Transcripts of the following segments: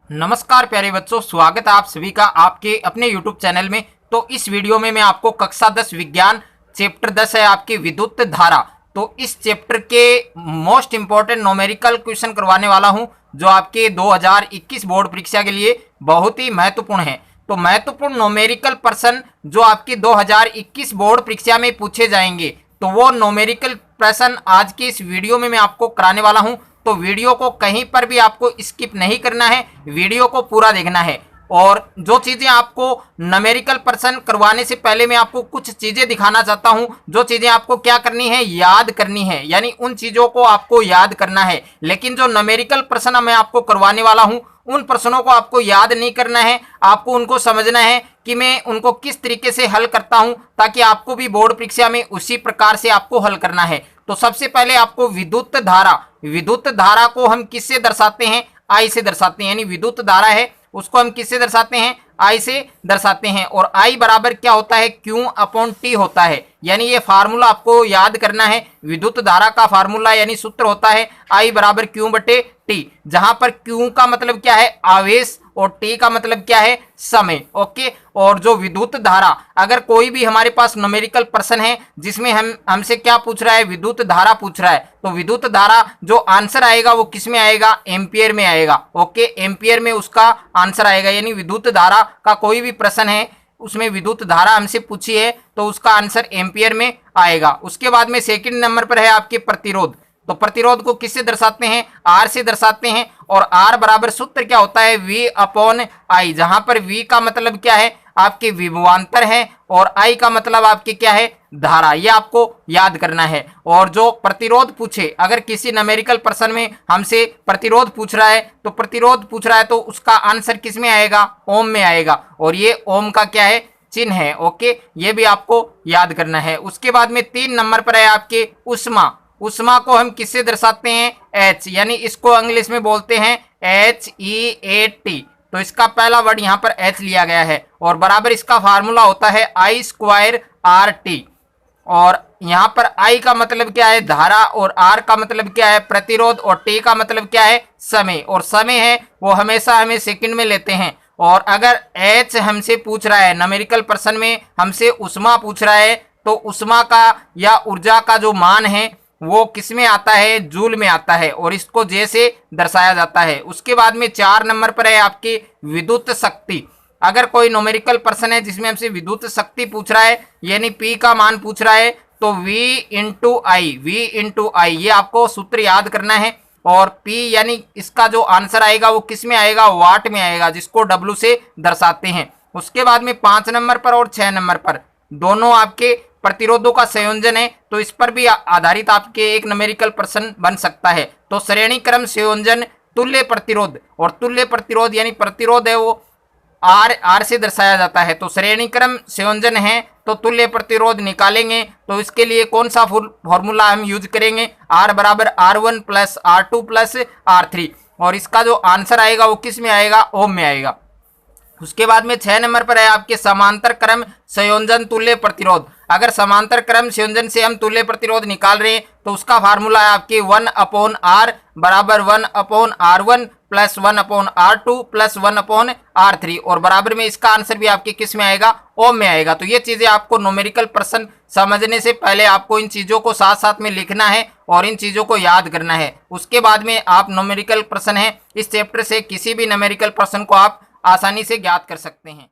नमस्कार प्यारे बच्चों, स्वागत है आप सभी का आपके अपने YouTube चैनल में। तो इस वीडियो में मैं आपको कक्षा 10 विज्ञान चैप्टर 10 है आपकी विद्युत धारा। तो इस चैप्टर के मोस्ट इंपॉर्टेंट न्यूमेरिकल क्वेश्चन करवाने वाला हूं जो आपके 2021 बोर्ड परीक्षा के लिए बहुत ही महत्वपूर्ण है। तो महत्वपूर्ण न्यूमेरिकल प्रश्न जो आपकी 2021 बोर्ड परीक्षा में पूछे जाएंगे, तो वो न्यूमेरिकल प्रश्न आज की इस वीडियो में मैं आपको कराने वाला हूं। तो वीडियो को कहीं पर भी आपको स्किप नहीं करना है, वीडियो को पूरा देखना है। और जो चीज़ें आपको न्यूमेरिकल प्रश्न करवाने से पहले मैं आपको कुछ चीज़ें दिखाना चाहता हूं, जो चीज़ें आपको क्या करनी है, याद करनी है, यानी उन चीज़ों को आपको याद करना है। लेकिन जो न्यूमेरिकल प्रश्न मैं आपको करवाने वाला हूं, उन प्रश्नों को आपको याद नहीं करना है, आपको उनको समझना है कि मैं उनको किस तरीके से हल करता हूं, ताकि आपको भी बोर्ड परीक्षा में उसी प्रकार से आपको हल करना है। तो सबसे पहले आपको विद्युत धारा को हम किससे दर्शाते हैं? आई से दर्शाते हैं। यानी विद्युत धारा है उसको हम किससे दर्शाते हैं? आई से दर्शाते हैं। और आई बराबर क्या होता है? Q अपॉन टी होता है। यानी ये फार्मूला आपको याद करना है। विद्युत धारा का फार्मूला यानी सूत्र होता है आई बराबर Q बटे टी, जहां पर Q का मतलब क्या है? आवेश, और टी का मतलब क्या है? समय। ओके। और जो विद्युत धारा, अगर कोई भी हमारे पास न्यूमेरिकल प्रश्न है जिसमें हमसे क्या पूछ रहा है? विद्युत धारा पूछ रहा है, तो विद्युत धारा जो आंसर आएगा वो किस में आएगा? एम्पियर में आएगा। ओके, एम्पियर में उसका आंसर आएगा। यानी विद्युत धारा का कोई भी प्रश्न है उसमें विद्युत धारा हमसे पूछी है तो उसका आंसर एम्पियर में आएगा। उसके बाद में सेकंड नंबर पर है आपके प्रतिरोध। तो प्रतिरोध को किससे दर्शाते हैं? आर से दर्शाते हैं। और आर बराबर सूत्र क्या होता है? वी अपॉन आई, जहां पर वी का मतलब क्या है? आपके विभवांतर है, और आई का मतलब आपके क्या है? धारा। ये आपको याद करना है। और जो प्रतिरोध पूछे, अगर किसी न्यूमेरिकल प्रश्न में हमसे प्रतिरोध पूछ रहा है, तो प्रतिरोध पूछ रहा है तो उसका आंसर किस में आएगा? ओम में आएगा। और ये ओम का क्या है? चिन्ह है। ओके, ये भी आपको याद करना है। उसके बाद में 3 नंबर पर है आपके उष्मा। उष्मा को हम किससे दर्शाते हैं? एच, यानी इसको इंग्लिश में बोलते हैं HEAT। तो इसका पहला वर्ड यहाँ पर एच लिया गया है, और बराबर इसका फार्मूला होता है आई स्क्वायर आर टी। और यहाँ पर आई का मतलब क्या है? धारा, और आर का मतलब क्या है? प्रतिरोध, और टी का मतलब क्या है? समय। और समय है वो हमेशा हमें सेकंड में लेते हैं। और अगर एच हमसे पूछ रहा है न्यूमेरिकल प्रश्न में, हमसे उष्मा पूछ रहा है, तो उष्मा का या ऊर्जा का जो मान है वो किस में आता है? जूल में आता है, और इसको जे से दर्शाया जाता है। उसके बाद में 4 नंबर पर है आपकी विद्युत शक्ति। अगर कोई न्यूमेरिकल प्रश्न है जिसमें हमसे विद्युत शक्ति पूछ रहा है, यानी पी का मान पूछ रहा है, तो वी इंटू आई, ये आपको सूत्र याद करना है। और पी यानी इसका जो आंसर आएगा वो किस में आएगा? वाट में आएगा, जिसको डब्ल्यू से दर्शाते हैं। उसके बाद में 5 नंबर पर और 6 नंबर पर दोनों आपके प्रतिरोधों का संयोजन है, तो इस पर भी आधारित आपके एक न्यूमेरिकल प्रश्न बन सकता है। तो श्रेणी क्रम संयोजन तुल्य प्रतिरोध, और तुल्य प्रतिरोध यानी प्रतिरोध है वो आर से दर्शाया जाता है। तो श्रेणी क्रम संयोजन है तो तुल्य प्रतिरोध निकालेंगे, तो इसके लिए कौन सा फॉर्मूला हम यूज करेंगे? आर बराबर R1 plus R2 plus R3, और इसका जो आंसर आएगा वो किस में आएगा? ओम में आएगा। उसके बाद में 6 नंबर पर है आपके समांतर क्रम संयोजन तुल्य प्रतिरोध। अगर समांतर क्रम संयोजन से हम तुल्य प्रतिरोध निकाल रहे हैं, तो उसका फार्मूला है आपके 1 अपॉन आर बराबर 1 upon R1 plus 1 upon R2 plus 1 upon R3, और बराबर में इसका आंसर भी आपके किस में आएगा? ओम में आएगा। तो ये चीजें आपको न्यूमेरिकल प्रश्न समझने से पहले आपको इन चीजों को साथ साथ में लिखना है और इन चीजों को याद करना है। उसके बाद में आप न्यूमेरिकल प्रश्न है इस चैप्टर से किसी भी न्यूमेरिकल प्रश्न को आप आसानी से ज्ञात कर सकते हैं।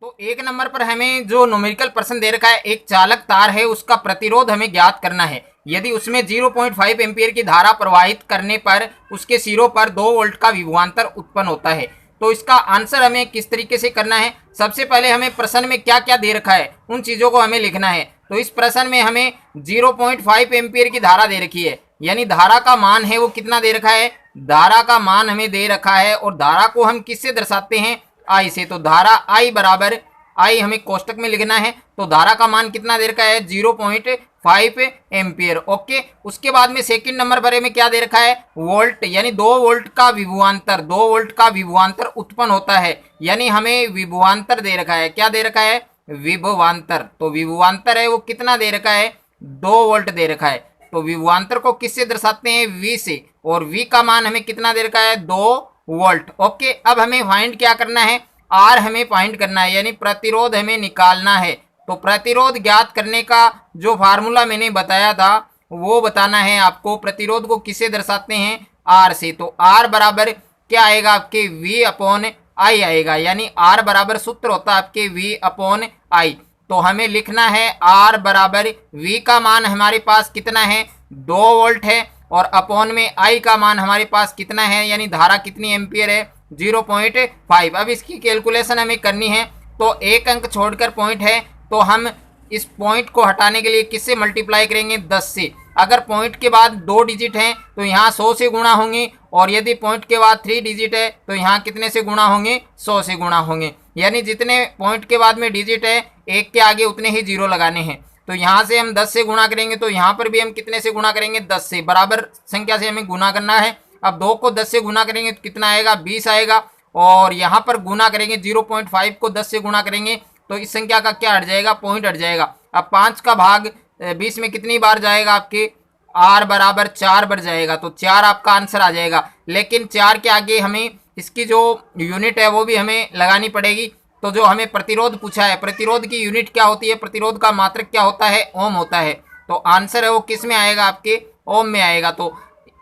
तो 1 नंबर पर हमें जो न्यूमेरिकल प्रश्न दे रखा है, एक चालक तार है, उसका प्रतिरोध हमें ज्ञात करना है। यदि उसमें 0.5 एम्पियर की धारा प्रवाहित करने पर उसके सिरों पर 2 वोल्ट का विभवांतर उत्पन्न होता है, तो इसका आंसर हमें किस तरीके से करना है? सबसे पहले हमें प्रश्न में क्या क्या दे रखा है उन चीज़ों को हमें लिखना है। तो इस प्रश्न में हमें 0.5 एम्पियर की धारा दे रखी है, यानी धारा का मान है वो कितना दे रखा है? धारा का मान हमें दे रखा है, और धारा को हम किससे दर्शाते हैं? आई से। तो धारा आई बराबर, आई हमें कोष्टक में लिखना है, तो धारा का मान कितना दे रखा है? 0.5 एम्पियर। ओके। उसके बाद में सेकंड नंबर पर में क्या दे रखा है? वोल्ट, यानी 2 वोल्ट का विभवांतर, 2 वोल्ट का विभवांतर उत्पन्न होता है, यानी हमें विभवांतर दे रखा है। क्या दे रखा है? विभवांतर। तो विभवांतर है वो कितना दे रखा है? 2 वोल्ट दे रखा है। तो विभवांतर को किससे दर्शाते हैं? वी से, और वी का मान हमें कितना दे रखा है? 2 वोल्ट। ओके, अब हमें फाइंड क्या करना है, आर हमें फाइंड करना है, यानी प्रतिरोध हमें निकालना है। तो प्रतिरोध ज्ञात करने का जो फार्मूला मैंने बताया था वो बताना है आपको। प्रतिरोध को किससे दर्शाते हैं, आर से। तो आर बराबर क्या आएगा आपके, वी अपॉन आई आएगा, यानी आर बराबर सूत्र होता है आपके वी अपॉन आई। तो हमें लिखना है आर बराबर वी का मान हमारे पास कितना है, 2 वोल्ट है, और अपॉन में आई का मान हमारे पास कितना है, यानी धारा कितनी एम्पियर है, 0.5। अब इसकी कैलकुलेशन हमें करनी है, तो एक अंक छोड़कर पॉइंट है, तो हम इस पॉइंट को हटाने के लिए किससे मल्टीप्लाई करेंगे, 10 से। अगर पॉइंट के बाद 2 डिजिट हैं तो यहाँ 100 से गुणा होंगे, और यदि पॉइंट के बाद 3 डिजिट है तो यहाँ कितने से गुणा होंगे, 100 से गुणा होंगे। यानी जितने पॉइंट के बाद में डिजिट है एक के आगे उतने ही जीरो लगाने हैं। तो यहाँ से हम 10 से गुणा करेंगे, तो यहाँ पर भी हम कितने से गुणा करेंगे, 10 से। बराबर संख्या से हमें गुणा करना है। अब 2 को 10 से गुणा करेंगे तो कितना आएगा, 20 आएगा, और यहाँ पर गुणा करेंगे 0.5 को 10 से गुणा करेंगे तो इस संख्या का क्या हट जाएगा, पॉइंट हट जाएगा। अब 5 का भाग 20 में कितनी बार जाएगा, आपके आर बराबर 4 बार जाएगा, तो 4 आपका आंसर आ जाएगा। लेकिन 4 के आगे हमें इसकी जो यूनिट है वो भी हमें लगानी पड़ेगी। तो जो हमें प्रतिरोध पूछा है, प्रतिरोध की यूनिट क्या होती है, प्रतिरोध का मात्रक क्या होता है, ओम होता है। तो आंसर है वो किस में आएगा, आपके ओम में आएगा। तो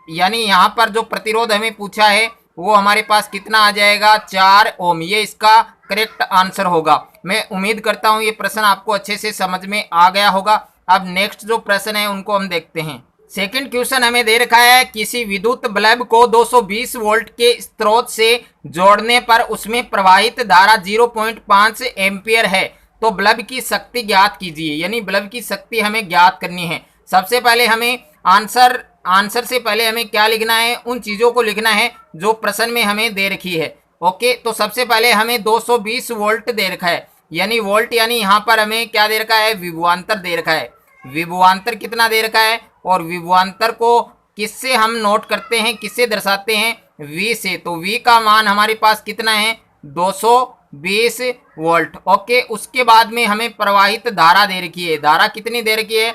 यानी यहाँ पर जो प्रतिरोध हमें पूछा है वो हमारे पास कितना आ जाएगा, 4 ओम। ये इसका करेक्ट आंसर होगा। मैं उम्मीद करता हूँ ये प्रश्न आपको अच्छे से समझ में आ गया होगा। अब नेक्स्ट जो प्रश्न है उनको हम देखते हैं। सेकंड क्वेश्चन हमें दे रखा है, किसी विद्युत बल्ब को 220 वोल्ट के स्रोत से जोड़ने पर उसमें प्रवाहित धारा 0.5 एम्पियर है, तो बल्ब की शक्ति ज्ञात कीजिए। यानी बल्ब की शक्ति हमें ज्ञात करनी है। सबसे पहले हमें आंसर से पहले हमें क्या लिखना है, उन चीज़ों को लिखना है जो प्रश्न में हमें दे रखी है। ओके, तो सबसे पहले हमें 220 वोल्ट दे रखा है, यानी वोल्ट, यानी यहाँ पर हमें क्या दे रखा है, विभवांतर दे रखा है। विभवांतर कितना दे रखा है, और विभवांतर को किससे हम नोट करते हैं, किससे दर्शाते हैं, V से। तो V का मान हमारे पास कितना है, 220 वोल्ट। ओके, उसके बाद में हमें प्रवाहित धारा दे रखी है। धारा कितनी दे रखी है,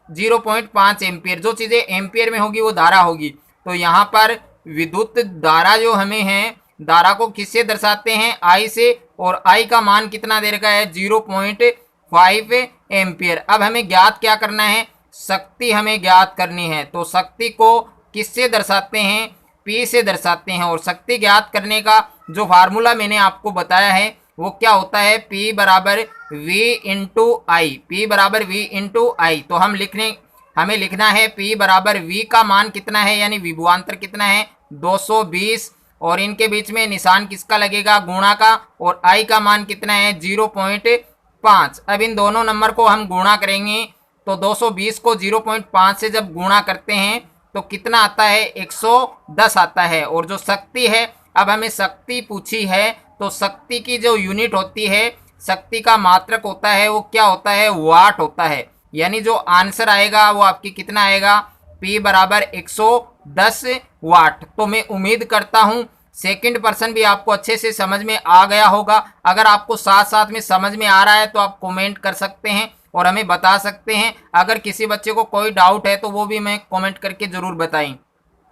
0.5 एम्पियर। जो चीज़ें एम्पियर में होगी वो धारा होगी। तो यहाँ पर विद्युत धारा जो हमें है, धारा को किससे दर्शाते हैं, I से, और I का मान कितना दे रखा है, 0.5 एम्पियर। अब हमें ज्ञात क्या करना है, शक्ति हमें ज्ञात करनी है। तो शक्ति को किससे दर्शाते हैं, P से दर्शाते हैं। और शक्ति ज्ञात करने का जो फार्मूला मैंने आपको बताया है वो क्या होता है, P बराबर V इंटू आई। P बराबर V इंटू आई। तो हमें लिखना है P बराबर V का मान कितना है, यानी विभवांतर कितना है, 220, और इनके बीच में निशान किसका लगेगा, गुणा का, और I का मान कितना है, 0.5। अब इन दोनों नंबर को हम गुणा करेंगे, तो 220 को 0.5 से जब गुणा करते हैं तो कितना आता है, 110 आता है। और जो शक्ति है, अब हमें शक्ति पूछी है, तो शक्ति की जो यूनिट होती है, शक्ति का मात्रक होता है, वो क्या होता है, वाट होता है। यानी जो आंसर आएगा वो आपकी कितना आएगा, P बराबर 110 वाट। तो मैं उम्मीद करता हूँ सेकंड पर्सन भी आपको अच्छे से समझ में आ गया होगा। अगर आपको साथ साथ में समझ में आ रहा है तो आप कमेंट कर सकते हैं और हमें बता सकते हैं। अगर किसी बच्चे को कोई डाउट है तो वो भी मैं कमेंट करके जरूर बताएं।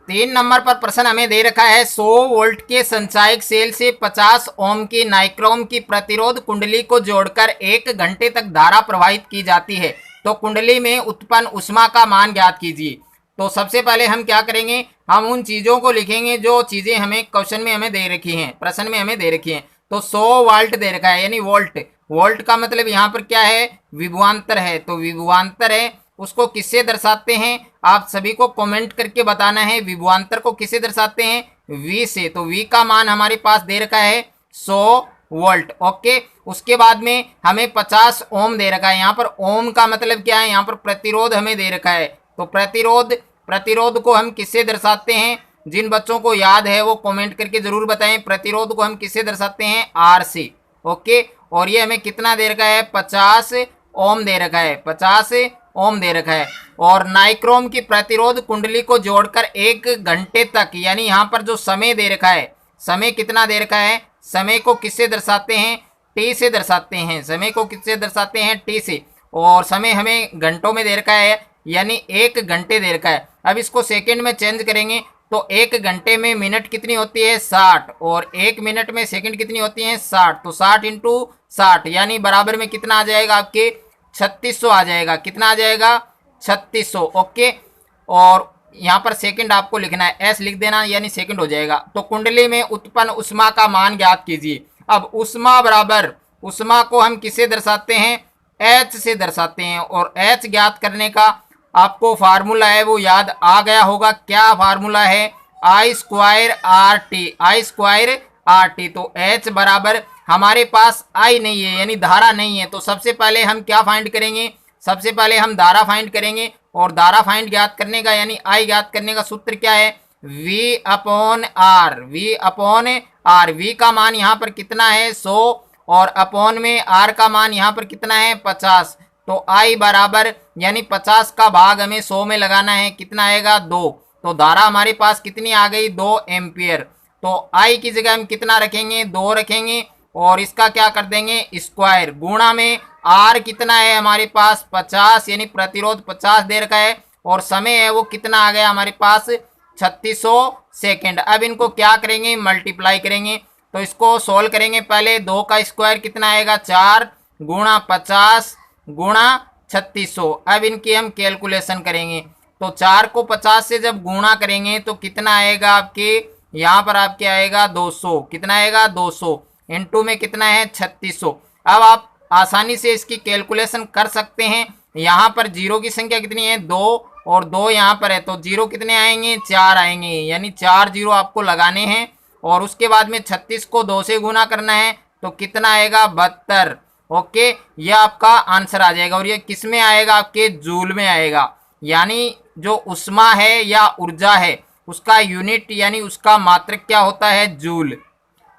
3 नंबर पर प्रश्न हमें दे रखा है, 100 वोल्ट के संचायक सेल से 50 ओम की नाइक्रोम की प्रतिरोध कुंडली को जोड़कर 1 घंटे तक धारा प्रवाहित की जाती है, तो कुंडली में उत्पन्न ऊष्मा का मान ज्ञात कीजिए। तो सबसे पहले हम क्या करेंगे, हम उन चीज़ों को लिखेंगे जो चीज़ें हमें क्वेश्चन में हमें दे रखी हैं, प्रश्न में हमें दे रखी हैं। तो 100 वोल्ट दे रखा है, यानी वोल्ट। वोल्ट का मतलब यहाँ पर क्या है, विभवांतर है। तो विभवांतर है, उसको किससे दर्शाते हैं, आप सभी को कमेंट करके बताना है। विभवांतर को किससे दर्शाते हैं, V से। तो V का मान हमारे पास दे रखा है 100 वोल्ट। ओके, उसके बाद में हमें 50 ओम दे रखा है। यहाँ पर ओम का मतलब क्या है, यहाँ पर प्रतिरोध हमें दे रखा है। तो प्रतिरोध को हम किससे दर्शाते हैं, जिन बच्चों को याद है वो कमेंट करके जरूर बताएं। प्रतिरोध को हम किससे दर्शाते हैं, R से। ओके, और ये हमें कितना दे रखा है, 50 ओम दे रखा है, 50 ओम दे रखा है। और नाइक्रोम की प्रतिरोध कुंडली को जोड़कर 1 घंटे तक, यानी यहाँ पर जो समय दे रखा है, समय कितना दे रखा है, समय को किससे दर्शाते हैं, T से दर्शाते हैं। समय को किससे दर्शाते हैं, T से। और समय हमें घंटों में दे रखा है, यानी 1 घंटे दे रखा है। अब इसको सेकंड में चेंज करेंगे तो 1 घंटे में मिनट कितनी होती है 60, और 1 मिनट में सेकंड कितनी होती है 60, तो 60 इंटू 60 यानी बराबर में कितना आ जाएगा आपके 3600 आ जाएगा। कितना आ जाएगा 3600। ओके, और यहाँ पर सेकंड आपको लिखना है, एस लिख देना यानी सेकंड हो जाएगा। तो कुंडली में उत्पन्न उष्मा का मान ज्ञात कीजिए। अब उष्मा बराबर, उष्मा को हम किसे दर्शाते हैं एच से दर्शाते हैं, और एच ज्ञात करने का आपको फार्मूला है वो याद आ गया होगा। क्या फार्मूला है आई स्क्वायर आर टी, आई स्क्वायर आर टी। तो एच बराबर हमारे पास आई नहीं है यानी धारा नहीं है, तो सबसे पहले हम क्या फाइंड करेंगे, सबसे पहले हम धारा फाइंड करेंगे, और धारा फाइंड ज्ञात करने का यानी आई ज्ञात करने का सूत्र क्या है V upon R, V upon R. V का मान यहाँ पर कितना है 100, और अपॉन में R का मान यहाँ पर कितना है 50। तो I बराबर यानी 50 का भाग हमें 100 में लगाना है, कितना आएगा 2। तो धारा हमारे पास कितनी आ गई 2 एम्पियर। तो I की जगह हम कितना रखेंगे 2 रखेंगे, और इसका क्या कर देंगे स्क्वायर, गुणा में R कितना है हमारे पास 50 यानी प्रतिरोध 50 दे रखा है, और समय है वो कितना आ गया हमारे पास 3600 सेकेंड। अब इनको क्या करेंगे मल्टीप्लाई करेंगे, तो इसको सोल्व करेंगे। पहले 2 का स्क्वायर कितना आएगा 4 गुणा 50 गुणा 3600। अब इनकी हम कैलकुलेशन करेंगे, तो 4 को 50 से जब गुणा करेंगे तो कितना आएगा आपके यहाँ पर आपके आएगा 200, कितना आएगा 200 इनटू में कितना है 3600। अब आप आसानी से इसकी कैलकुलेशन कर सकते हैं। यहाँ पर जीरो की संख्या कितनी है 2, और 2 यहाँ पर है, तो जीरो कितने आएंगे 4 आएंगे, यानी 4 जीरो आपको लगाने हैं, और उसके बाद में 36 को 2 से गुना करना है, तो कितना आएगा 72। ओके, ये आपका आंसर आ जाएगा, और ये किस में आएगा आपके जूल में आएगा, यानी जो उष्मा है या ऊर्जा है उसका यूनिट यानी उसका मात्रक क्या होता है जूल।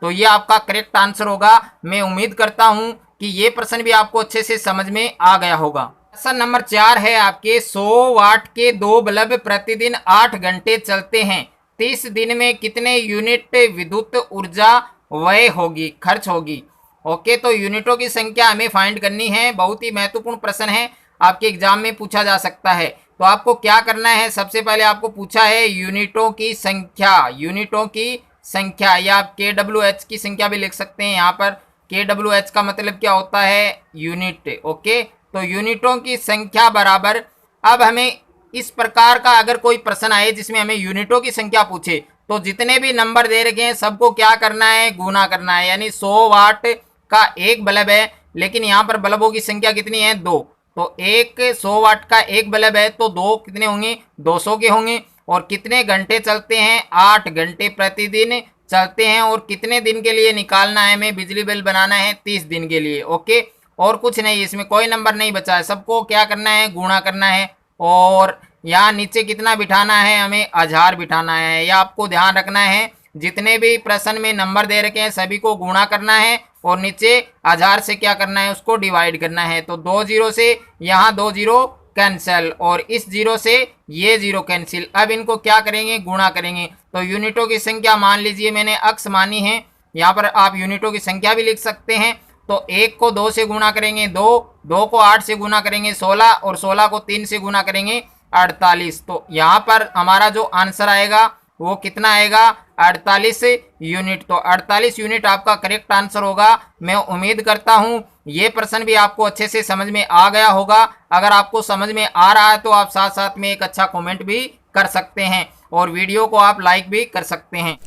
तो ये आपका करेक्ट आंसर होगा। मैं उम्मीद करता हूं कि ये प्रश्न भी आपको अच्छे से समझ में आ गया होगा। प्रश्न नंबर 4 है आपके 100 वाट के 2 बल्ब प्रतिदिन 8 घंटे चलते हैं, 30 दिन में कितने यूनिट विद्युत ऊर्जा व्यय होगी, खर्च होगी। ओके, तो यूनिटों की संख्या हमें फाइंड करनी है, बहुत ही महत्वपूर्ण प्रश्न है, आपके एग्जाम में पूछा जा सकता है। तो आपको क्या करना है, सबसे पहले आपको पूछा है यूनिटों की संख्या, यूनिटों की संख्या, या आप KWH की संख्या भी लिख सकते हैं। यहाँ पर KWH का मतलब क्या होता है यूनिट। ओके, तो यूनिटों की संख्या बराबर, अब हमें इस प्रकार का अगर कोई प्रश्न आए जिसमें हमें यूनिटों की संख्या पूछे, तो जितने भी नंबर दे रखे हैं सबको क्या करना है गुना करना है। यानी 100 वाट का एक बल्ब है, लेकिन यहाँ पर बल्बों की संख्या कितनी है 2, तो एक 100 वाट का एक बल्ब है, तो 2 कितने होंगे 200 के होंगे। और कितने घंटे चलते हैं 8 घंटे प्रतिदिन चलते हैं, और कितने दिन के लिए निकालना है हमें बिजली बिल बनाना है 30 दिन के लिए। ओके, और कुछ नहीं, इसमें कोई नंबर नहीं बचा है, सबको क्या करना है गुणा करना है, और यहाँ नीचे कितना बिठाना है हमें 1000 बिठाना है। या आपको ध्यान रखना है जितने भी प्रश्न में नंबर दे रखे हैं सभी को गुणा करना है, और नीचे 1000 से क्या करना है उसको डिवाइड करना है। तो 2 जीरो से यहाँ 2 जीरो कैंसिल, और इस जीरो से ये जीरो कैंसिल। अब इनको क्या करेंगे गुणा करेंगे, तो यूनिटों की संख्या मान लीजिए मैंने अक्स मानी है, यहाँ पर आप यूनिटों की संख्या भी लिख सकते हैं। तो 1 को 2 से गुणा करेंगे 2, 2 को 8 से गुणा करेंगे 16, और 16 को 3 से गुणा करेंगे 48। तो यहाँ पर हमारा जो आंसर आएगा वो कितना आएगा 48 यूनिट। तो 48 यूनिट आपका करेक्ट आंसर होगा। मैं उम्मीद करता हूँ ये प्रश्न भी आपको अच्छे से समझ में आ गया होगा। अगर आपको समझ में आ रहा है तो आप साथ साथ में एक अच्छा कमेंट भी कर सकते हैं, और वीडियो को आप लाइक भी कर सकते हैं।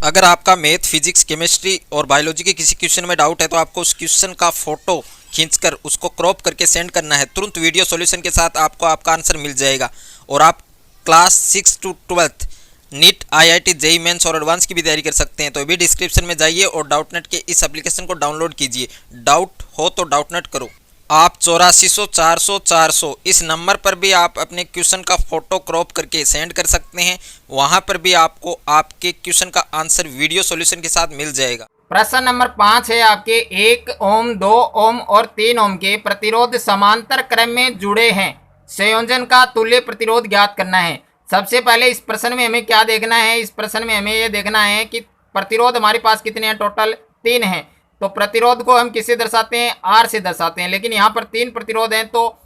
अगर आपका मैथ, फिजिक्स, केमिस्ट्री और बायोलॉजी के किसी क्वेश्चन में डाउट है तो आपको उस क्वेश्चन का फोटो खींचकर उसको क्रॉप करके सेंड करना है। तुरंत वीडियो सॉल्यूशन के साथ आपको आपका आंसर मिल जाएगा। और आप class 6 to 12 NEET, IIT, JEE mains और एडवांस की भी तैयारी कर सकते हैं। तो अभी डिस्क्रिप्शन में जाइए और डाउटनेट के इस एप्लीकेशन को डाउनलोड कीजिए। डाउट हो तो डाउटनेट करो। आप 8400 400 400 इस नंबर पर भी आप अपने क्वेश्चन का फोटो क्रॉप करके सेंड कर सकते हैं। वहां पर भी आपको आपके क्वेश्चन का आंसर वीडियो सॉल्यूशन के साथ मिल जाएगा। प्रश्न नंबर 5 है आपके 1 ओम 2 ओम और 3 ओम के प्रतिरोध समांतर क्रम में जुड़े हैं, संयोजन का तुल्य प्रतिरोध ज्ञात करना है। सबसे पहले इस प्रश्न में हमें क्या देखना है, इस प्रश्न में हमें यह देखना है कि प्रतिरोध हमारे पास कितने हैं, टोटल 3 हैं। तो प्रतिरोध को हम किससे दर्शाते हैं R से दर्शाते हैं, लेकिन यहाँ पर 3 प्रतिरोध हैं, तो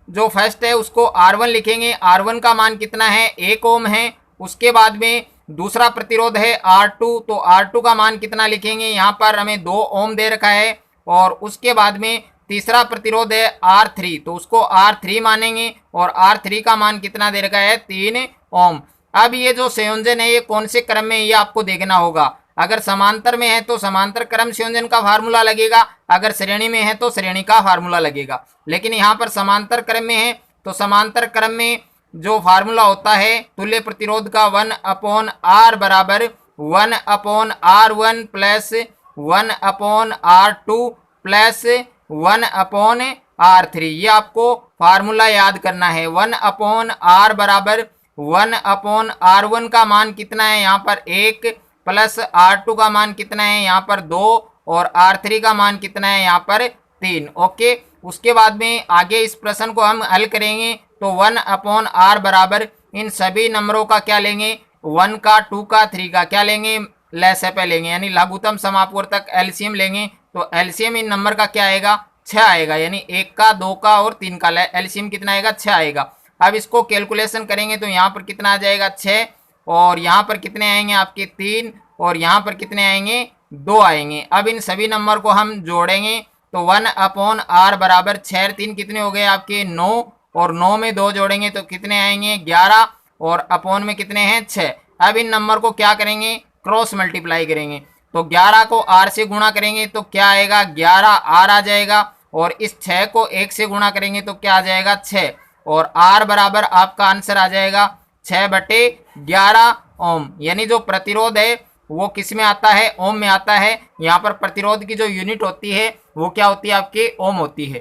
जो फर्स्ट है उसको R1 लिखेंगे। R1 का मान कितना है 1 ओम है, उसके बाद में दूसरा प्रतिरोध है R2, तो R2 का मान कितना लिखेंगे, यहाँ पर हमें 2 ओम दे रखा है। और उसके बाद में तीसरा प्रतिरोध है R3, तो उसको R3 मानेंगे और R3 का मान कितना दे रखा है, 3 ओम। अब ये जो संयोजन है ये कौन से क्रम में है ये आपको देखना होगा। अगर समांतर में है तो समांतर क्रम संयोजन का फार्मूला लगेगा, अगर श्रेणी में है तो श्रेणी का फार्मूला लगेगा। लेकिन यहाँ पर समांतर क्रम में है तो समांतर क्रम में जो फार्मूला होता है तुल्य प्रतिरोध का 1/R बराबर 1/R1 plus 1/R2 plus 1/R3। ये आपको फार्मूला याद करना है। 1/R बराबर 1/R1 का मान कितना है, यहाँ पर 1 प्लस R2 का मान कितना है, यहाँ पर 2 और R3 का मान कितना है, यहाँ पर 3। ओके, उसके बाद में आगे इस प्रश्न को हम हल करेंगे तो 1/R बराबर इन सभी नंबरों का क्या लेंगे, 1 का 2 का 3 का क्या लेंगे, लसागु लेंगे, यानी लघुत्तम समापवर्तक एलसीएम लेंगे। तो एलसीएम इन नंबर का क्या आएगा, 6 आएगा, यानी 1 का 2 का और 3 का एलसीएम कितना आएगा, 6 आएगा। अब इसको कैलकुलेशन करेंगे तो यहाँ पर कितना आ जाएगा, 6, और यहाँ पर कितने आएंगे आपके 3, और यहाँ पर कितने आएंगे, 2 आएंगे। अब इन सभी नंबर को हम जोड़ेंगे तो 1/R बराबर 6 3 कितने हो गए आपके 9, और 9 में 2 जोड़ेंगे तो कितने आएंगे 11, और अपॉन में कितने हैं 6। अब इन नंबर को क्या करेंगे, क्रॉस मल्टीप्लाई करेंगे, तो 11 को R से गुणा करेंगे तो क्या आएगा, 11R आ जाएगा, और इस 6 को 1 से गुणा करेंगे तो क्या आ जाएगा, 6, और R बराबर आपका आंसर आ जाएगा 6/11 ओम। यानी जो प्रतिरोध है वो किस में आता है, ओम में आता है। यहाँ पर प्रतिरोध की जो यूनिट होती है वो क्या होती है, आपके ओम होती है।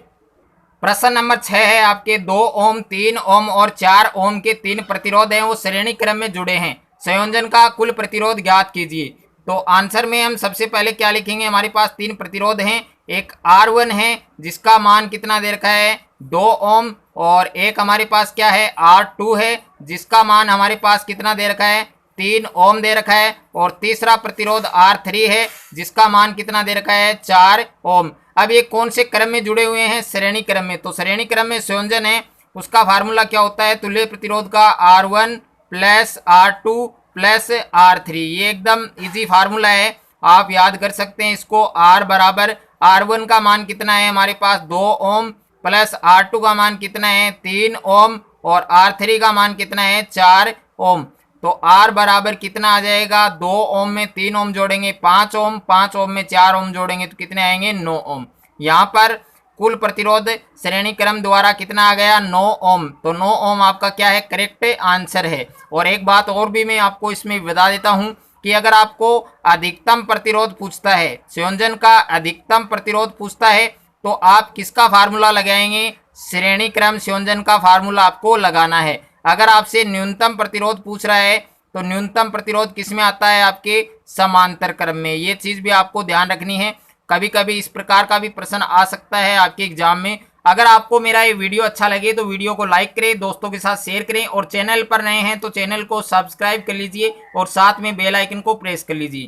प्रश्न नंबर 6 है आपके 2 ओम, 3 ओम और 4 ओम के 3 प्रतिरोध हैं, वो श्रेणी क्रम में जुड़े हैं, संयोजन का कुल प्रतिरोध ज्ञात कीजिए। तो आंसर में हम सबसे पहले क्या लिखेंगे, हमारे पास 3 प्रतिरोध हैं, एक R1 है जिसका मान कितना दे रखा है, 2 ओम, और एक हमारे पास क्या है, R2 है जिसका मान हमारे पास कितना दे रखा है, 3 ओम दे रखा है, और तीसरा प्रतिरोध R3 है जिसका मान कितना दे रखा है, 4 ओम। अब ये कौन से क्रम में जुड़े हुए हैं, श्रेणी क्रम में। तो श्रेणी क्रम में संयोजन है उसका फार्मूला क्या होता है, तुल्य प्रतिरोध का R1 plus R2 plus R3। ये एकदम इजी फार्मूला है, आप याद कर सकते हैं इसको। R बराबर R1 का मान कितना है हमारे पास 2 ओम, प्लस R2 का मान कितना है 3 ओम, और R3 का मान कितना है 4 ओम। तो R बराबर कितना आ जाएगा, 2 ओम में 3 ओम जोड़ेंगे 5 ओम, 5 ओम में 4 ओम जोड़ेंगे तो कितने आएंगे, 9 ओम। यहाँ पर कुल प्रतिरोध श्रेणी क्रम द्वारा कितना आ गया, 9 ओम। तो 9 ओम आपका क्या है, करेक्ट आंसर है। और एक बात और भी मैं आपको इसमें बता देता हूँ कि अगर आपको अधिकतम प्रतिरोध पूछता है, संयोजन का अधिकतम प्रतिरोध पूछता है, तो आप किसका फार्मूला लगाएंगे, श्रेणी क्रम संयोजन का फार्मूला आपको लगाना है। अगर आपसे न्यूनतम प्रतिरोध पूछ रहा है तो न्यूनतम प्रतिरोध किस में आता है, आपके समांतर क्रम में। ये चीज भी आपको ध्यान रखनी है, कभी कभी इस प्रकार का भी प्रश्न आ सकता है आपके एग्जाम में। अगर आपको मेरा ये वीडियो अच्छा लगे तो वीडियो को लाइक करें, दोस्तों के साथ शेयर करें, और चैनल पर नए हैं तो चैनल को सब्सक्राइब कर लीजिए और साथ में बेल आइकन को प्रेस कर लीजिए।